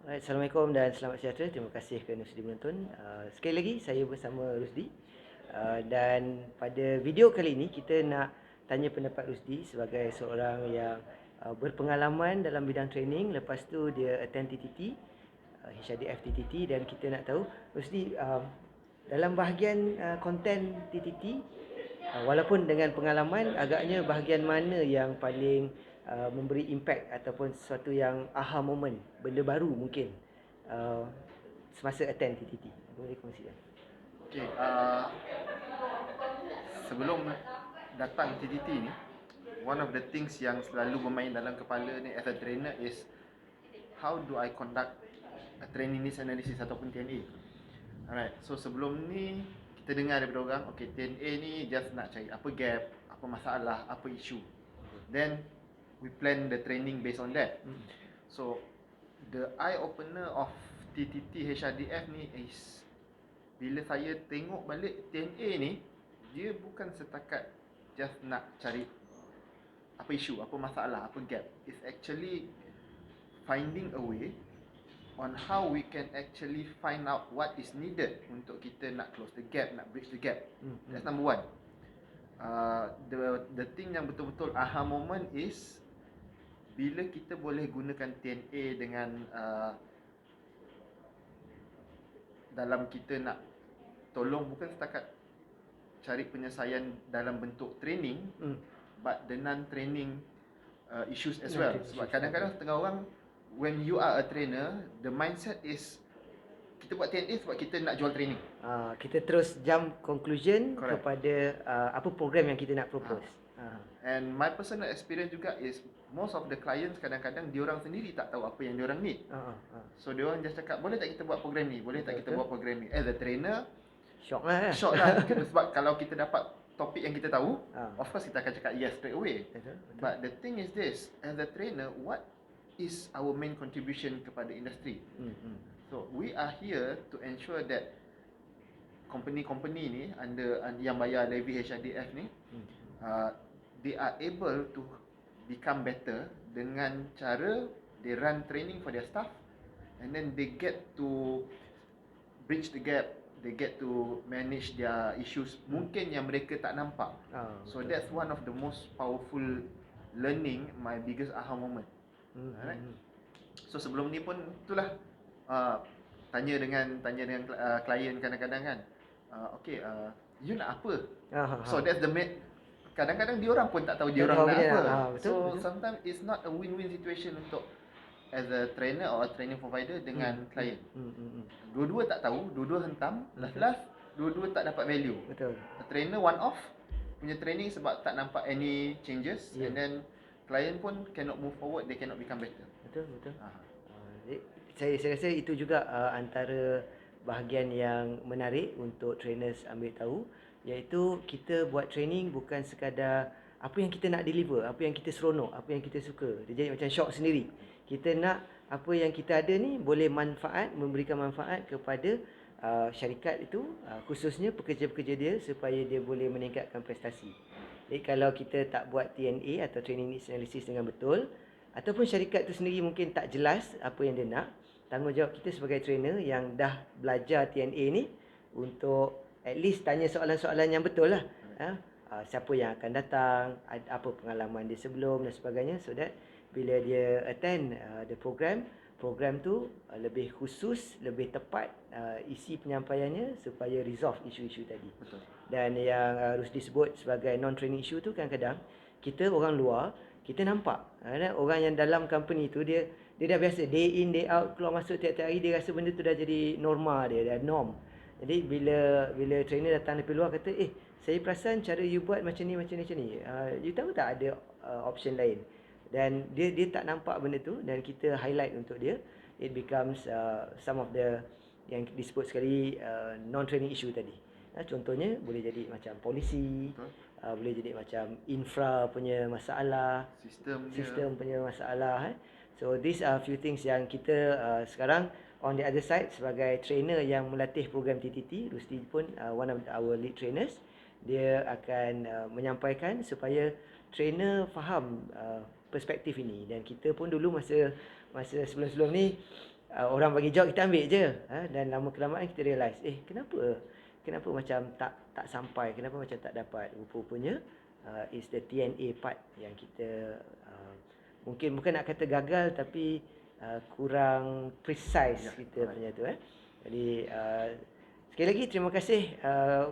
Alright, Assalamualaikum dan selamat sejahtera. Terima kasih kerana sudi menonton. Sekali lagi saya bersama Rusdi. Dan pada video kali ini kita nak tanya pendapat Rusdi sebagai seorang yang berpengalaman dalam bidang training. Lepas tu dia attend TTT, HRDF TTT, dan kita nak tahu Rusdi dalam bahagian konten TTT, walaupun dengan pengalaman, agaknya bahagian mana yang paling memberi impact ataupun sesuatu yang aha moment, benda baru mungkin semasa attend TTT. Boleh kongsikan? Okay, sebelum datang TTT ni, one of the things yang selalu bermain dalam kepala ni as a trainer is how do I conduct a training needs analysis ataupun TNA. Alright, so sebelum ni kita dengar daripada orang, okay, TNA ni just nak cari apa gap, apa masalah, apa isu. Then we plan the training based on that. So the eye opener of TTT HRDF ni is bila saya tengok balik TNA ni, dia bukan setakat just nak cari apa isu, apa masalah, apa gap. It's actually finding a way on how we can actually find out what is needed untuk kita nak close the gap, nak bridge the gap. That's number one. The thing yang betul-betul aha moment is bila kita boleh gunakan TNA dengan dalam kita nak tolong bukan setakat cari penyelesaian dalam bentuk training, but the non-training issues as well. Sebab kadang-kadang setengah orang, when you are a trainer, the mindset is kita buat TNA sebab kita nak jual training. Kita terus jump conclusion. Correct. Kepada apa program yang kita nak propose. And my personal experience juga is most of the clients kadang-kadang diorang sendiri tak tahu apa yang diorang need. So diorang just cakap, boleh tak kita buat program ni? Boleh tak kita buat program ni? As a trainer, shock lah. Sebab kalau kita dapat topik yang kita tahu, of course kita akan cakap yes straight away. But the thing is this, as a trainer, what is our main contribution kepada industri? So we are here to ensure that company-company ni under yang bayar levy HRDF ni, they are able to become better dengan cara they run training for their staff, and then they get to bridge the gap, they get to manage their issues mungkin yang mereka tak nampak. So that's one of the most powerful learning, my biggest aha moment. Alright. So sebelum ni pun itulah tanya dengan klien kadang-kadang kan, okay, you nak apa? So that's the kadang-kadang diorang pun tak tahu diorang nak apa. So sometimes it's not a win-win situation untuk as a trainer or a training provider dengan klien. Dua-dua tak tahu, dua-dua hentam, last dua-dua tak dapat value. Betul. A trainer one off punya training sebab tak nampak any changes, and then klien pun cannot move forward, they cannot become better. Betul. Saya rasa itu juga antara bahagian yang menarik untuk trainers ambil tahu, iaitu kita buat training bukan sekadar apa yang kita nak deliver, apa yang kita seronok, apa yang kita suka. Dia jadi macam shock sendiri. Kita nak apa yang kita ada ni boleh memberikan manfaat kepada syarikat itu, khususnya pekerja-pekerja dia, supaya dia boleh meningkatkan prestasi. Jadi kalau kita tak buat TNA atau Training Needs Analysis dengan betul, ataupun syarikat itu sendiri mungkin tak jelas apa yang dia nak, tanggungjawab kita sebagai trainer yang dah belajar TNA ni untuk at least tanya soalan-soalan yang betul lah. Siapa yang akan datang, apa pengalaman dia sebelum dan sebagainya, so that bila dia attend the program tu lebih khusus, lebih tepat isi penyampaiannya supaya resolve isu-isu tadi. Betul. Dan yang Rusdi sebut sebagai non-training issue tu, kadang-kadang kita orang luar, kita nampak orang yang dalam company tu dia dah biasa day in day out, keluar masuk tiap-tiap hari, dia rasa benda tu dah jadi norma dia, dah norm. Jadi bila trainer datang dari luar kata, saya perasan cara you buat macam ni. You tahu tak ada option lain? Dan dia tak nampak benda tu, dan kita highlight untuk dia. It becomes some of the yang disebut sekali non-training issue tadi. Contohnya boleh jadi macam polisi, boleh jadi macam infra punya masalah, sistem punya masalah. So these are few things yang kita sekarang on the other side sebagai trainer yang melatih program TTT, Rusdi pun one of our lead trainers, dia akan menyampaikan supaya trainer faham perspektif ini. Dan kita pun dulu masa sebelum-sebelum ni orang bagi job kita ambil je, dan lama kelamaan kita realise kenapa macam tak sampai, kenapa macam tak dapat. Rupa-rupanya is the TNA part yang kita mungkin bukan nak kata gagal, tapi kurang precise kita punya tu. Jadi sekali lagi terima kasih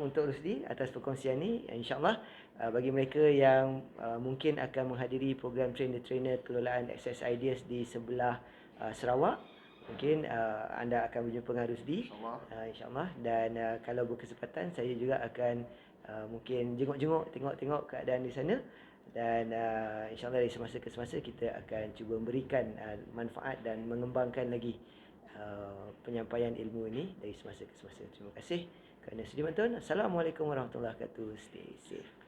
untuk Rusdi atas perkongsian ni. InsyaAllah bagi mereka yang mungkin akan menghadiri program trainer-trainer kelolaan Access Ideas di sebelah Sarawak, mungkin anda akan berjumpa dengan Rusdi, InsyaAllah. Dan kalau berkesempatan, saya juga akan mungkin jenguk-jenguk, tengok-tengok keadaan di sana. Dan InsyaAllah dari semasa ke semasa kita akan cuba memberikan manfaat dan mengembangkan lagi penyampaian ilmu ini dari semasa ke semasa. Terima kasih kerana sudi menonton. Assalamualaikum warahmatullahi wabarakatuh. Stay safe.